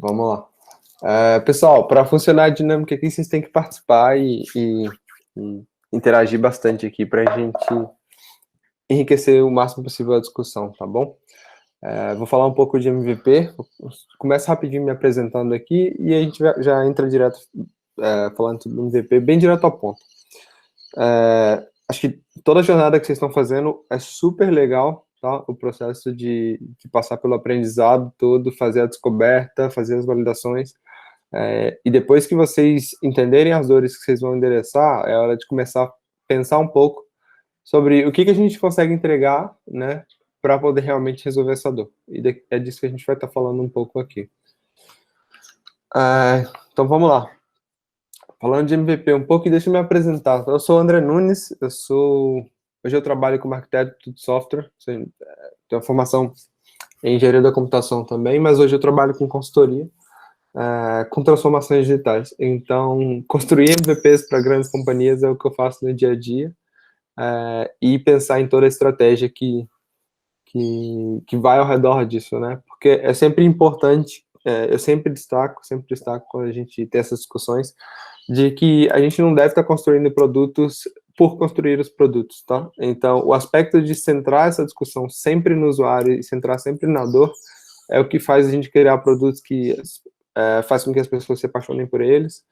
Vamos lá. Pessoal, para funcionar a dinâmica aqui, vocês têm que participar e interagir bastante aqui para a gente enriquecer o máximo possível a discussão, tá bom? Vou falar um pouco de MVP, começo rapidinho me apresentando aqui e a gente já entra direto falando do MVP, bem direto ao ponto. Acho que toda a jornada que vocês estão fazendo é super legal, tá? O processo de passar pelo aprendizado todo, fazer a descoberta, fazer as validações. E depois que vocês entenderem as dores que vocês vão endereçar, é hora de começar a pensar um pouco sobre o que a gente consegue entregar, né, para poder realmente resolver essa dor. E é disso que a gente vai estar falando um pouco aqui. Então vamos lá. Falando de MVP um pouco, deixa eu me apresentar. Eu sou o André Nunes, hoje eu trabalho como arquiteto de software, tenho uma formação em engenharia da computação também, mas hoje eu trabalho com consultoria, com transformações digitais. Então, construir MVPs para grandes companhias é o que eu faço no dia a dia, e pensar em toda a estratégia que vai ao redor disso, né? Porque é sempre importante, eu sempre destaco quando a gente tem essas discussões, de que a gente não deve estar construindo produtos por construir os produtos, tá? Então, o aspecto de centrar essa discussão sempre no usuário e centrar sempre na dor é o que faz a gente criar produtos que faz com que as pessoas se apaixonem por eles,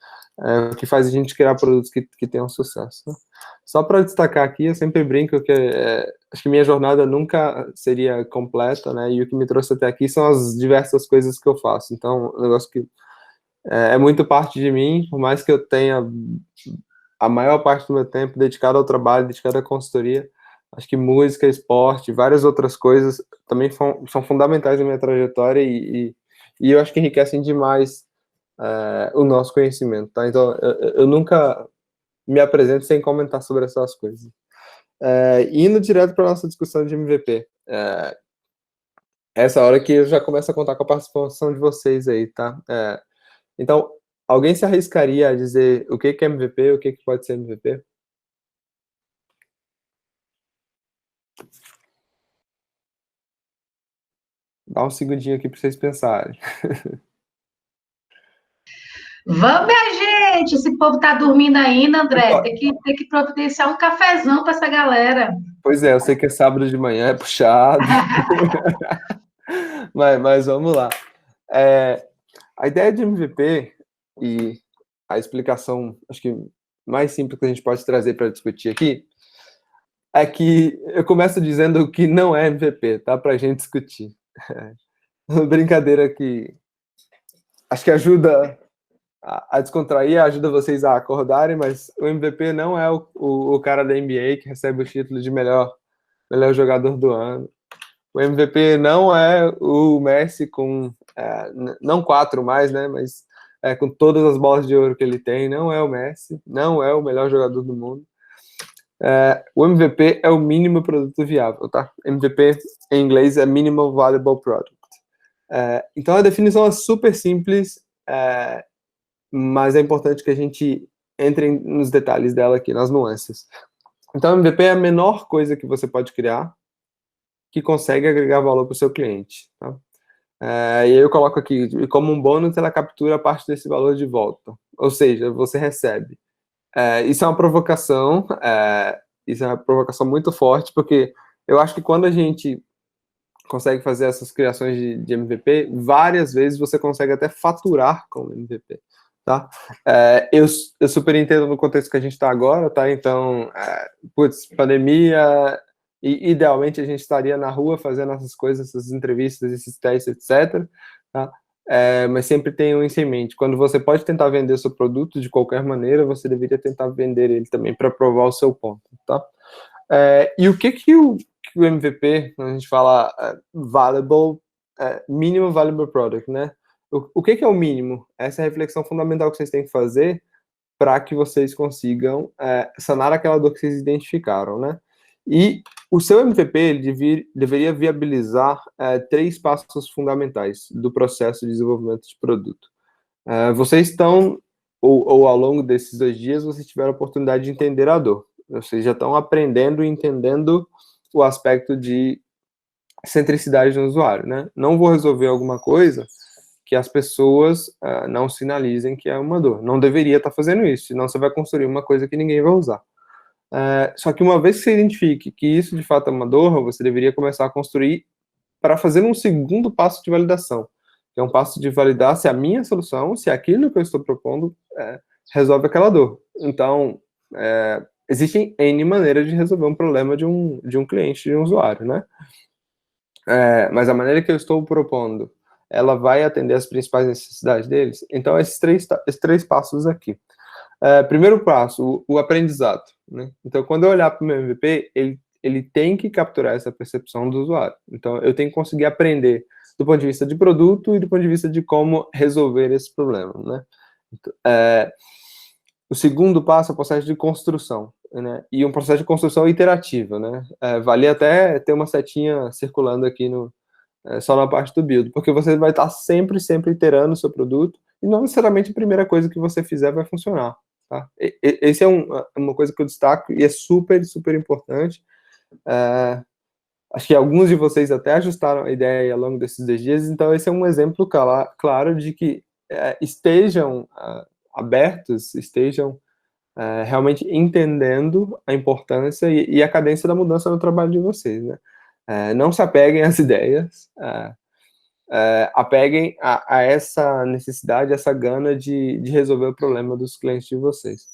o que faz a gente criar produtos que tenham sucesso, né? Só para destacar aqui, eu sempre brinco que acho que minha jornada nunca seria completa, né? E o que me trouxe até aqui são as diversas coisas que eu faço. Então, um negócio que é muito parte de mim, por mais que eu tenha a maior parte do meu tempo dedicado ao trabalho, dedicado à consultoria, acho que música, esporte, várias outras coisas também são fundamentais na minha trajetória e eu acho que enriquecem demais o nosso conhecimento, tá? Então, eu nunca me apresento sem comentar sobre essas coisas. Indo direto para a nossa discussão de MVP, essa hora que eu já começo a contar com a participação de vocês aí, tá? Então, alguém se arriscaria a dizer o que é MVP, o que pode ser MVP? Dá um segundinho aqui para vocês pensarem. Vamos, minha gente! Esse povo tá dormindo ainda, André. Tem que providenciar um cafezão para essa galera. Pois é, eu sei que é sábado de manhã, é puxado. mas vamos lá. A ideia de MVP e a explicação, acho que mais simples que a gente pode trazer para discutir aqui, é que eu começo dizendo que não é MVP, tá? Para a gente discutir. Brincadeira que acho que ajuda a descontrair, ajuda vocês a acordarem, mas o MVP não é o cara da NBA que recebe o título de melhor jogador do ano. O MVP não é o Messi com, não 4 mais, né, mas com todas as bolas de ouro que ele tem, não é o Messi, não é o melhor jogador do mundo. O MVP é o mínimo produto viável, tá? MVP em inglês é Minimal Valuable Product. Então a definição é super simples, mas é importante que a gente entre nos detalhes dela aqui, nas nuances. Então, o MVP é a menor coisa que você pode criar que consegue agregar valor para o seu cliente. Tá? E aí eu coloco aqui, como um bônus, ela captura parte desse valor de volta. Ou seja, você recebe. Isso é uma provocação, muito forte, porque eu acho que quando a gente consegue fazer essas criações de MVP, várias vezes você consegue até faturar com o MVP. Tá? Eu super entendo no contexto que a gente está agora, tá? Então, pandemia, e idealmente a gente estaria na rua fazendo essas coisas, essas entrevistas, esses testes, etc. Tá? Mas sempre tenham isso em mente. Quando você pode tentar vender seu produto de qualquer maneira, você deveria tentar vender ele também para provar o seu ponto. Tá? E o que o MVP, quando a gente fala Minimum Valuable Product, né? O que é o mínimo? Essa é a reflexão fundamental que vocês têm que fazer para que vocês consigam sanar aquela dor que vocês identificaram, né? E o seu MVP ele deveria viabilizar 3 passos fundamentais do processo de desenvolvimento de produto. Vocês estão, ou ao longo desses 2 dias, vocês tiveram a oportunidade de entender a dor. Vocês já estão aprendendo e entendendo o aspecto de centricidade no usuário, né? Não vou resolver alguma coisa que as pessoas não sinalizem que é uma dor. Não deveria estar fazendo isso, senão você vai construir uma coisa que ninguém vai usar. Só que uma vez que você identifique que isso de fato é uma dor, você deveria começar a construir para fazer um segundo passo de validação, que é um passo de validar se a minha solução, se aquilo que eu estou propondo resolve aquela dor. Então, existem N maneiras de resolver um problema de um cliente, de um usuário, né? Mas a maneira que eu estou propondo, ela vai atender as principais necessidades deles? Então, esses três passos aqui. Primeiro passo, o aprendizado, né? Então, quando eu olhar para o meu MVP, ele tem que capturar essa percepção do usuário. Então, eu tenho que conseguir aprender do ponto de vista de produto e do ponto de vista de como resolver esse problema, né? Então, o segundo passo é o processo de construção, né? E um processo de construção iterativa, né? Vale até ter uma setinha circulando aqui só na parte do build, porque você vai estar sempre iterando o seu produto e não necessariamente a primeira coisa que você fizer vai funcionar, tá? Esse é uma coisa que eu destaco e é super importante. Acho que alguns de vocês até ajustaram a ideia ao longo desses 10 dias, então esse é um exemplo claro de que estejam abertos, estejam realmente entendendo a importância e a cadência da mudança no trabalho de vocês, né? Não se apeguem às ideias, apeguem a essa necessidade, essa gana de resolver o problema dos clientes de vocês.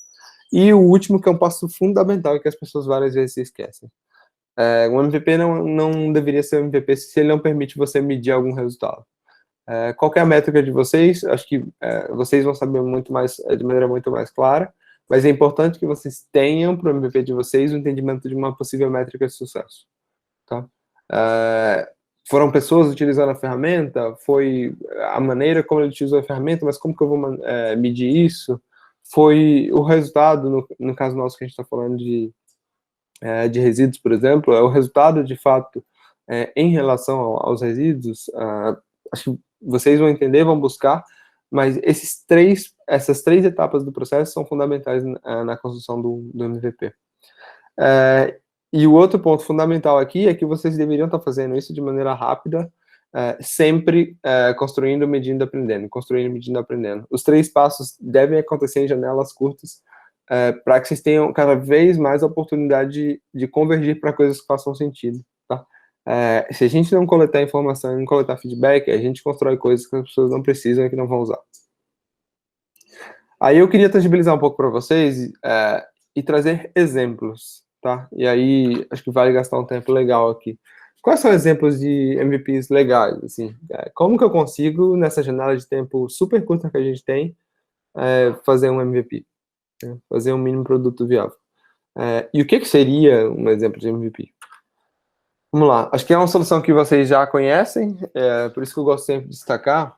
E o último, que é um passo fundamental e que as pessoas várias vezes se esquecem. O MVP não deveria ser um MVP se ele não permite você medir algum resultado. Qual é a métrica de vocês? Acho que vocês vão saber muito mais, de maneira muito mais clara, mas é importante que vocês tenham para o MVP de vocês o entendimento de uma possível métrica de sucesso. Tá? Foram pessoas utilizando a ferramenta? Foi a maneira como ele utilizou a ferramenta, mas como que eu vou medir isso? Foi o resultado, no caso nosso que a gente está falando de resíduos, por exemplo, é o resultado de fato em relação aos resíduos. Acho que vocês vão entender, vão buscar, mas essas três etapas do processo são fundamentais na construção do MVP. E o outro ponto fundamental aqui é que vocês deveriam estar fazendo isso de maneira rápida, sempre construindo, medindo, aprendendo, construindo, medindo, aprendendo. Os 3 passos devem acontecer em janelas curtas, para que vocês tenham cada vez mais a oportunidade de convergir para coisas que façam sentido, tá? Se a gente não coletar informação e não coletar feedback, a gente constrói coisas que as pessoas não precisam e que não vão usar. Aí eu queria tangibilizar um pouco para vocês e trazer exemplos, tá? E aí acho que vale gastar um tempo legal aqui. Quais são exemplos de MVPs legais, assim? Como que eu consigo, nessa janela de tempo super curta que a gente tem, fazer um MVP? Fazer um mínimo produto viável. E o que seria um exemplo de MVP? Vamos lá, acho que é uma solução que vocês já conhecem, por isso que eu gosto sempre de destacar.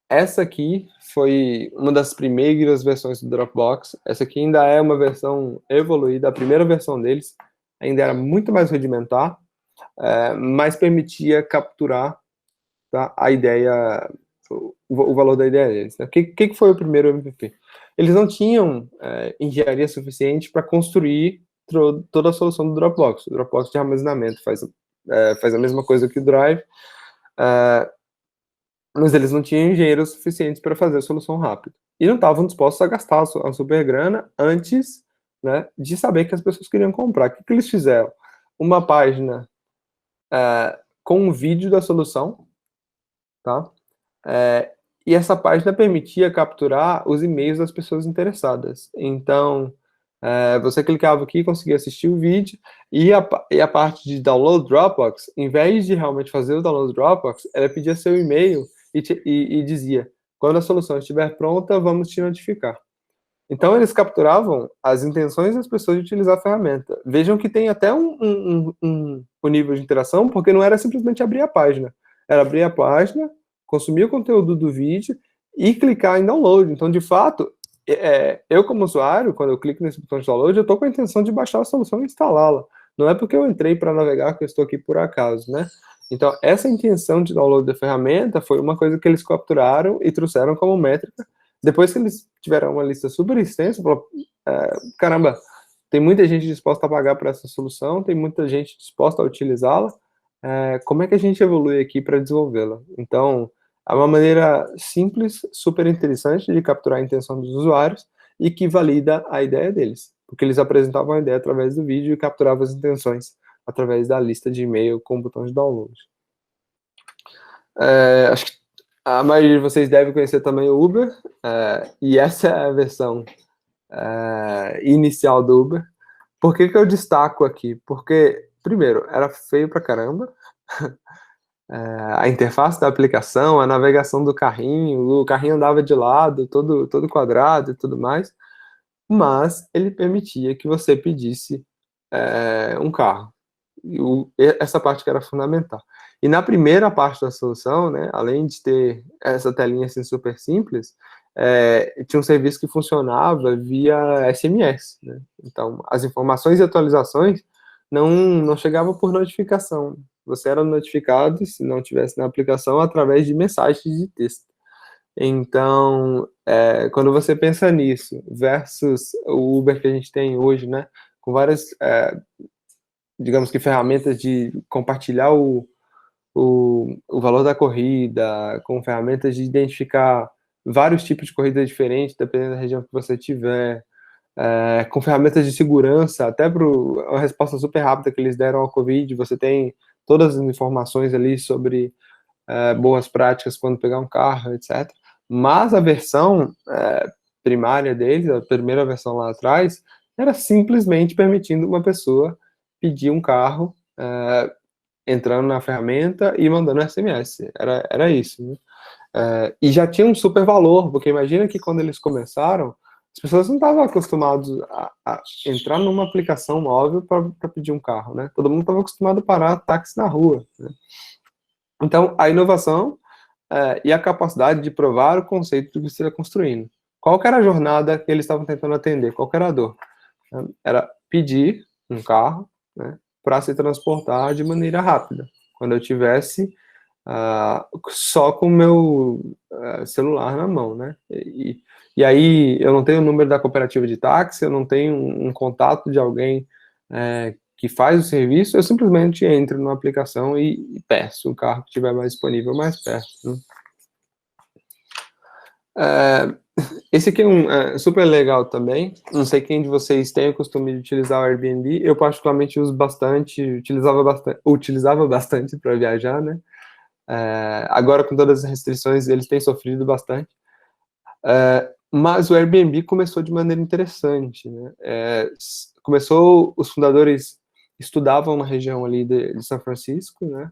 Essa aqui foi uma das primeiras versões do Dropbox. Essa aqui ainda é uma versão evoluída, a primeira versão deles ainda era muito mais rudimentar, mas permitia capturar, tá, a ideia, o valor da ideia deles. Né? O que foi o primeiro MVP? Eles não tinham engenharia suficiente para construir toda a solução do Dropbox. O Dropbox de armazenamento faz a mesma coisa que o Drive, mas eles não tinham engenheiros suficientes para fazer a solução rápida. E não estavam dispostos a gastar a super grana antes, né, de saber que as pessoas queriam comprar. O que eles fizeram? Uma página com um vídeo da solução, tá? E essa página permitia capturar os e-mails das pessoas interessadas. Então, você clicava aqui e conseguia assistir o vídeo, e a parte de download Dropbox, em vez de realmente fazer o download Dropbox, ela pedia seu e-mail e dizia, quando a solução estiver pronta, vamos te notificar. Então, eles capturavam as intenções das pessoas de utilizar a ferramenta. Vejam que tem até um nível de interação, porque não era simplesmente abrir a página. Era abrir a página, consumir o conteúdo do vídeo e clicar em download. Então, de fato, eu como usuário, quando eu clico nesse botão de download, eu estou com a intenção de baixar a solução e instalá-la. Não é porque eu entrei para navegar que eu estou aqui por acaso, né? Então, essa intenção de download da ferramenta foi uma coisa que eles capturaram e trouxeram como métrica. Depois que eles tiveram uma lista super extensa, falaram, caramba, tem muita gente disposta a pagar por essa solução, tem muita gente disposta a utilizá-la, como é que a gente evolui aqui para desenvolvê-la? Então, É uma maneira simples, super interessante de capturar a intenção dos usuários e que valida a ideia deles, porque eles apresentavam a ideia através do vídeo e capturavam as intenções através da lista de e-mail com o botão de download. Acho que a maioria de vocês deve conhecer também o Uber, e essa é a versão inicial do Uber. Por que eu destaco aqui? Porque, primeiro, era feio pra caramba, a interface da aplicação, a navegação do carrinho, o carrinho andava de lado, todo quadrado e tudo mais, mas ele permitia que você pedisse um carro. Essa parte que era fundamental. E na primeira parte da solução, né, além de ter essa telinha assim super simples, tinha um serviço que funcionava via SMS, né? Então, as informações e atualizações não chegavam por notificação. Você era notificado, se não tivesse na aplicação, através de mensagens de texto. Então, quando você pensa nisso, versus o Uber que a gente tem hoje, né, com várias, digamos que ferramentas de compartilhar o valor da corrida, com ferramentas de identificar vários tipos de corrida diferentes, dependendo da região que você tiver, com ferramentas de segurança, até para uma resposta super rápida que eles deram ao Covid, você tem todas as informações ali sobre boas práticas quando pegar um carro, etc. Mas a versão primária deles, a primeira versão lá atrás, era simplesmente permitindo uma pessoa pedir um carro, entrando na ferramenta e mandando SMS. Era isso, né? E já tinha um super valor, porque imagina que quando eles começaram, as pessoas não estavam acostumadas a entrar numa aplicação móvel para pedir um carro, né? Todo mundo estava acostumado a parar táxi na rua, né? Então, a inovação e a capacidade de provar o conceito do que você está construindo. Qual que era a jornada que eles estavam tentando atender? Qual que era a dor? Era pedir um carro, né, para se transportar de maneira rápida. Quando eu tivesse só com o meu celular na mão, né? E aí eu não tenho o número da cooperativa de táxi, eu não tenho um contato de alguém que faz o serviço, eu simplesmente entro na aplicação e peço o carro que estiver mais disponível mais perto, né? Esse aqui é super legal também. Não sei quem de vocês tem o costume de utilizar o Airbnb. Eu particularmente uso bastante, utilizava bastante para viajar, né? Agora, com todas as restrições, eles têm sofrido bastante. Mas o Airbnb começou de maneira interessante, né? Os fundadores estudavam na região ali de São Francisco, né?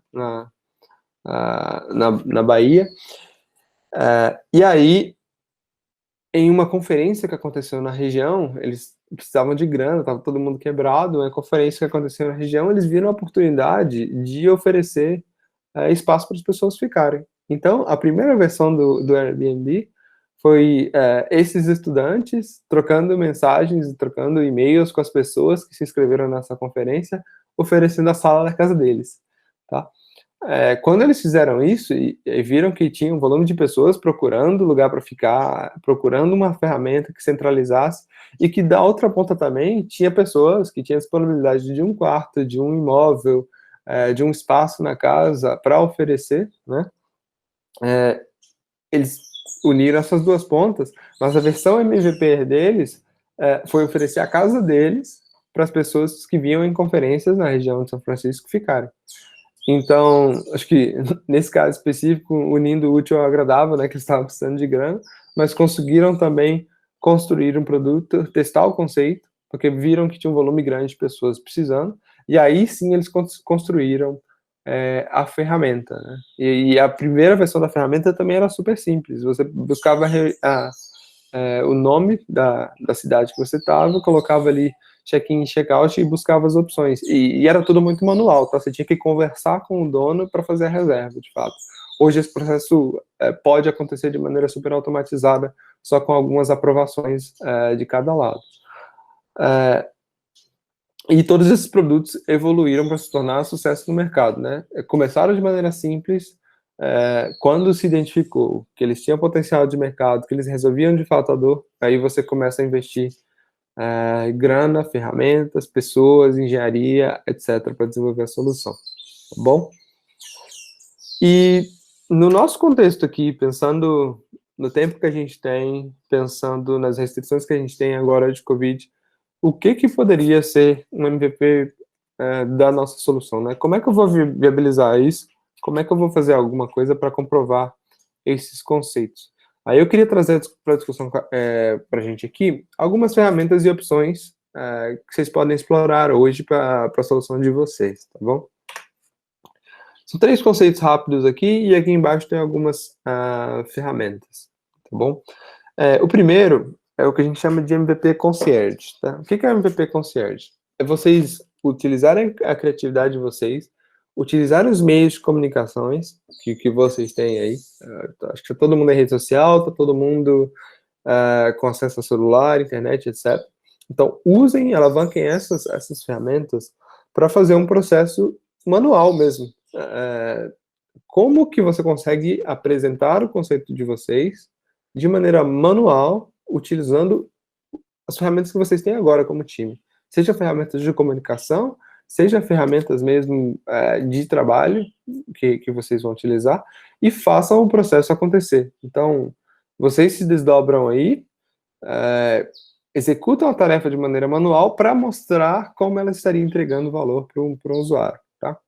Na Bahia. E aí, em uma conferência que aconteceu na região, eles precisavam de grana, estava todo mundo quebrado, uma conferência que aconteceu na região, eles viram a oportunidade de oferecer espaço para as pessoas ficarem. Então, a primeira versão do Airbnb foi esses estudantes trocando mensagens, trocando e-mails com as pessoas que se inscreveram nessa conferência, oferecendo a sala da casa deles, tá? Quando eles fizeram isso e viram que tinha um volume de pessoas procurando lugar para ficar, procurando uma ferramenta que centralizasse, e que da outra ponta também tinha pessoas que tinham disponibilidade de um quarto, de um imóvel, de um espaço na casa para oferecer, né? Eles uniram essas duas pontas, mas a versão MVP deles foi oferecer a casa deles para as pessoas que vinham em conferências na região de São Francisco ficarem. Então, acho que nesse caso específico, unindo o útil ao agradável, né, que eles estavam precisando de grana, mas conseguiram também construir um produto, testar o conceito, porque viram que tinha um volume grande de pessoas precisando, e aí sim eles construíram a ferramenta, né? E a primeira versão da ferramenta também era super simples, você buscava o nome da cidade que você estava, colocava ali check-in e check-out e buscava as opções. E era tudo muito manual, tá? Você tinha que conversar com o dono para fazer a reserva, de fato. Hoje esse processo pode acontecer de maneira super automatizada, só com algumas aprovações de cada lado. E todos esses produtos evoluíram para se tornar sucesso no mercado, né? Começaram de maneira simples, quando se identificou que eles tinham potencial de mercado, que eles resolviam de fato a dor, aí você começa a investir grana, ferramentas, pessoas, engenharia, etc., para desenvolver a solução, tá bom? E No nosso contexto aqui, pensando no tempo que a gente tem, pensando nas restrições que a gente tem agora de Covid, o que poderia ser um MVP da nossa solução, né? Como é que eu vou viabilizar isso? Como é que eu vou fazer alguma coisa para comprovar esses conceitos? Aí eu queria trazer para a discussão para a gente aqui algumas ferramentas e opções que vocês podem explorar hoje para a solução de vocês, tá bom? São 3 conceitos rápidos aqui, e aqui embaixo tem algumas ferramentas, tá bom? O primeiro é o que a gente chama de MVP Concierge, tá? O que é o MVP Concierge? É vocês utilizarem a criatividade de vocês, utilizarem os meios de comunicações que vocês têm aí. Acho que todo mundo em rede social, tá todo mundo com acesso a celular, internet, etc. Então, usem, alavanquem essas ferramentas para fazer um processo manual mesmo. Como que você consegue apresentar o conceito de vocês de maneira manual, utilizando as ferramentas que vocês têm agora como time? Seja ferramentas de comunicação, seja ferramentas mesmo de trabalho que vocês vão utilizar, e façam o processo acontecer. Então, vocês se desdobram aí, executam a tarefa de maneira manual para mostrar como ela estaria entregando valor para um usuário, tá?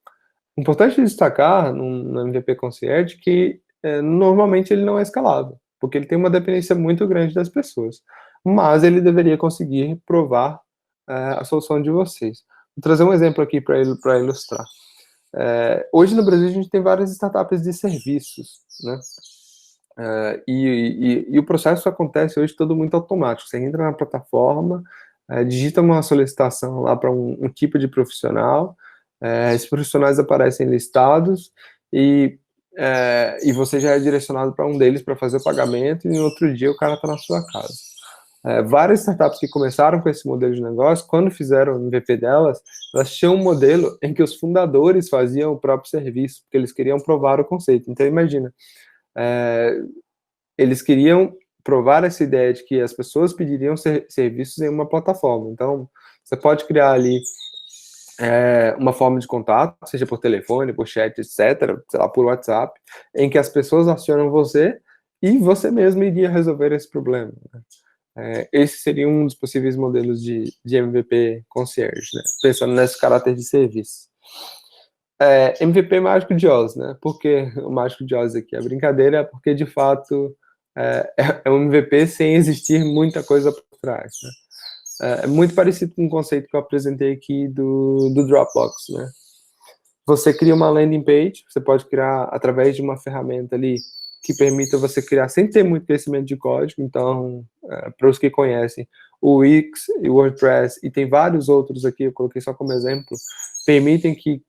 Importante destacar no MVP Concierge que normalmente ele não é escalável, porque ele tem uma dependência muito grande das pessoas, mas ele deveria conseguir provar a solução de vocês. Vou trazer um exemplo aqui para ilustrar. Hoje no Brasil a gente tem várias startups de serviços, né? E o processo acontece hoje todo muito automático. Você entra na plataforma, digita uma solicitação lá para um tipo de profissional, esses profissionais aparecem listados e você já é direcionado para um deles para fazer o pagamento, e no outro dia o cara está na sua casa. Várias startups que começaram com esse modelo de negócio, quando fizeram o MVP delas, elas tinham um modelo em que os fundadores faziam o próprio serviço, porque eles queriam provar o conceito. Então imagina, eles queriam provar essa ideia de que as pessoas pediriam serviços em uma plataforma. Então, você pode criar ali uma forma de contato, seja por telefone, por chat, etc., sei lá, por WhatsApp, em que as pessoas acionam você e você mesmo iria resolver esse problema, né? Esse seria um dos possíveis modelos de MVP Concierge, né? Pensando nesse caráter de serviço. MVP Mágico de Oz, né? Por que o Mágico de Oz aqui? A brincadeira é porque, de fato, é um MVP sem existir muita coisa por trás, né? É muito parecido com o conceito que eu apresentei aqui do Dropbox, né? Você cria uma landing page, você pode criar através de uma ferramenta ali que permita você criar sem ter muito conhecimento de código. Então, para os que conhecem, o Wix e o WordPress, e tem vários outros aqui, eu coloquei só como exemplo, permitem que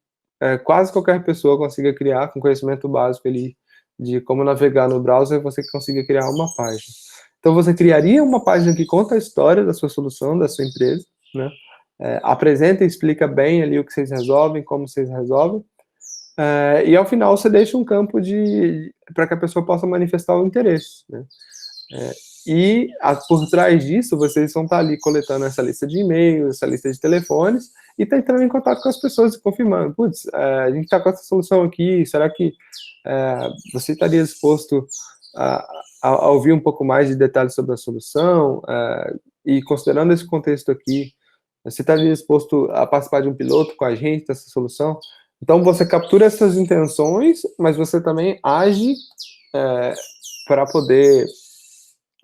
quase qualquer pessoa consiga criar, com conhecimento básico ali de como navegar no browser, você consiga criar uma página. Então, você criaria uma página que conta a história da sua solução, da sua empresa, né? Apresenta e explica bem ali o que vocês resolvem, como vocês resolvem, e ao final você deixa um campo para que a pessoa possa manifestar o interesse, né? Por trás disso, vocês vão estar ali coletando essa lista de e-mails, essa lista de telefones, e tá entrando em contato com as pessoas e confirmando, putz, a gente está com essa solução aqui, será que você estaria disposto a ouvir um pouco mais de detalhes sobre a solução? E considerando esse contexto aqui, você estaria disposto a participar de um piloto com a gente dessa solução? Então, você captura essas intenções, mas você também age para poder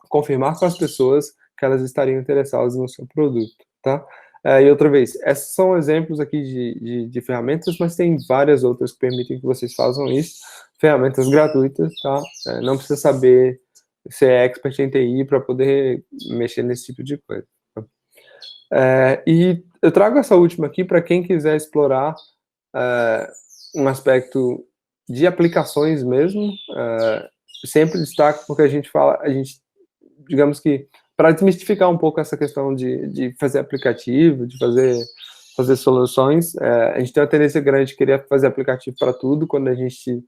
confirmar com as pessoas que elas estariam interessadas no seu produto, tá? E outra vez, esses são exemplos aqui de ferramentas, mas tem várias outras que permitem que vocês façam isso, ferramentas gratuitas, tá? Não precisa saber ser expert em TI para poder mexer nesse tipo de coisa. E eu trago essa última aqui para quem quiser explorar um aspecto de aplicações mesmo. Sempre destaco porque a gente, digamos que, para desmistificar um pouco essa questão de fazer aplicativo, de fazer soluções, a gente tem uma tendência grande de querer fazer aplicativo para tudo quando a gente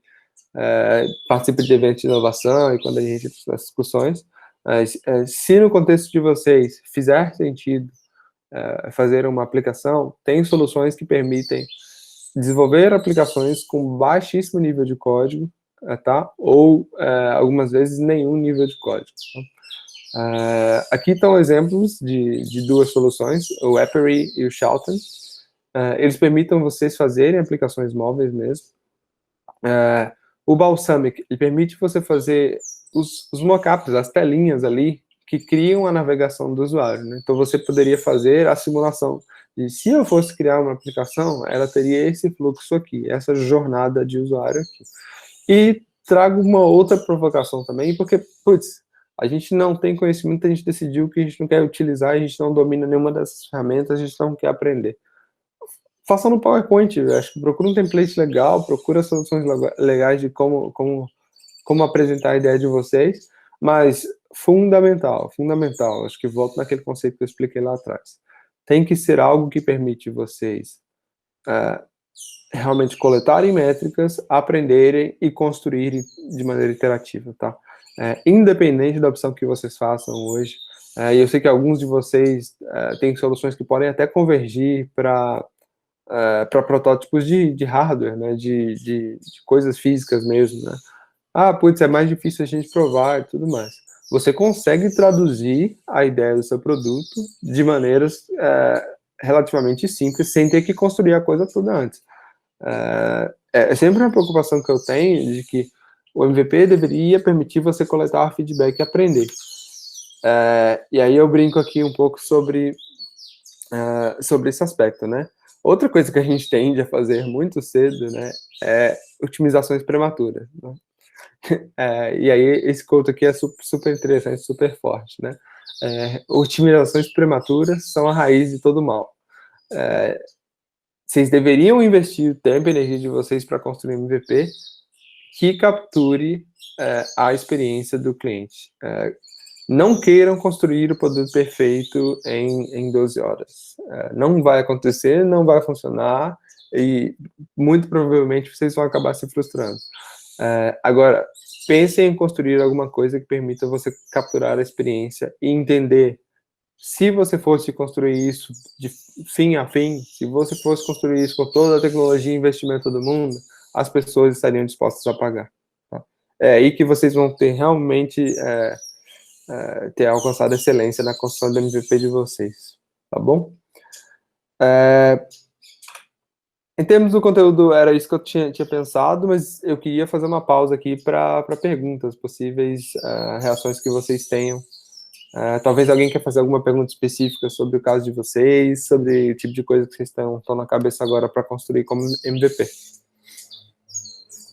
participa de eventos de inovação e quando a gente entra nas discussões. Se no contexto de vocês fizer sentido fazer uma aplicação, tem soluções que permitem desenvolver aplicações com baixíssimo nível de código, tá? Ou, algumas vezes, nenhum nível de código. Tá? Aqui estão exemplos de duas soluções, o Apery e o Shoughton. Eles permitem vocês fazerem aplicações móveis mesmo. O Balsamiq, ele permite você fazer os mockups, as telinhas ali, que criam a navegação do usuário, né? Então, você poderia fazer a simulação de, se eu fosse criar uma aplicação, ela teria esse fluxo aqui, essa jornada de usuário aqui. E trago uma outra provocação também, porque, putz, a gente não tem conhecimento, a gente decidiu que a gente não quer utilizar, a gente não domina nenhuma dessas ferramentas, a gente não quer aprender. Faça no PowerPoint, acho que procura um template legal, procura soluções legais de como apresentar a ideia de vocês, mas fundamental, acho que volto naquele conceito que eu expliquei lá atrás. Tem que ser algo que permite vocês realmente coletarem métricas, aprenderem e construírem de maneira iterativa, tá? Independente da opção que vocês façam hoje, e eu sei que alguns de vocês têm soluções que podem até convergir para protótipos de hardware, né, de coisas físicas mesmo, né? Putz, é mais difícil a gente provar e tudo mais. Você consegue traduzir a ideia do seu produto de maneiras relativamente simples, sem ter que construir a coisa toda antes. É sempre uma preocupação que eu tenho de que o MVP deveria permitir você coletar feedback e aprender. E aí eu brinco aqui um pouco sobre esse aspecto, né? Outra coisa que a gente tende a fazer muito cedo, né, é otimizações prematuras, né? E aí esse quote aqui é super interessante, super forte, né? Otimizações prematuras são a raiz de todo mal. Vocês deveriam investir o tempo e energia de vocês para construir um MVP que capture a experiência do cliente. Não queiram construir o produto perfeito em 12 horas. Não vai acontecer, não vai funcionar e muito provavelmente vocês vão acabar se frustrando. Agora, pensem em construir alguma coisa que permita você capturar a experiência e entender, se você fosse construir isso de fim a fim, se você fosse construir isso com toda a tecnologia e investimento do mundo, as pessoas estariam dispostas a pagar. Tá? É aí que vocês vão ter realmente ter alcançado excelência na construção do MVP de vocês, tá bom? Em termos do conteúdo, era isso que eu tinha pensado, mas eu queria fazer uma pausa aqui para perguntas, possíveis reações que vocês tenham. Talvez alguém quer fazer alguma pergunta específica sobre o caso de vocês, sobre o tipo de coisa que vocês estão na cabeça agora para construir como MVP.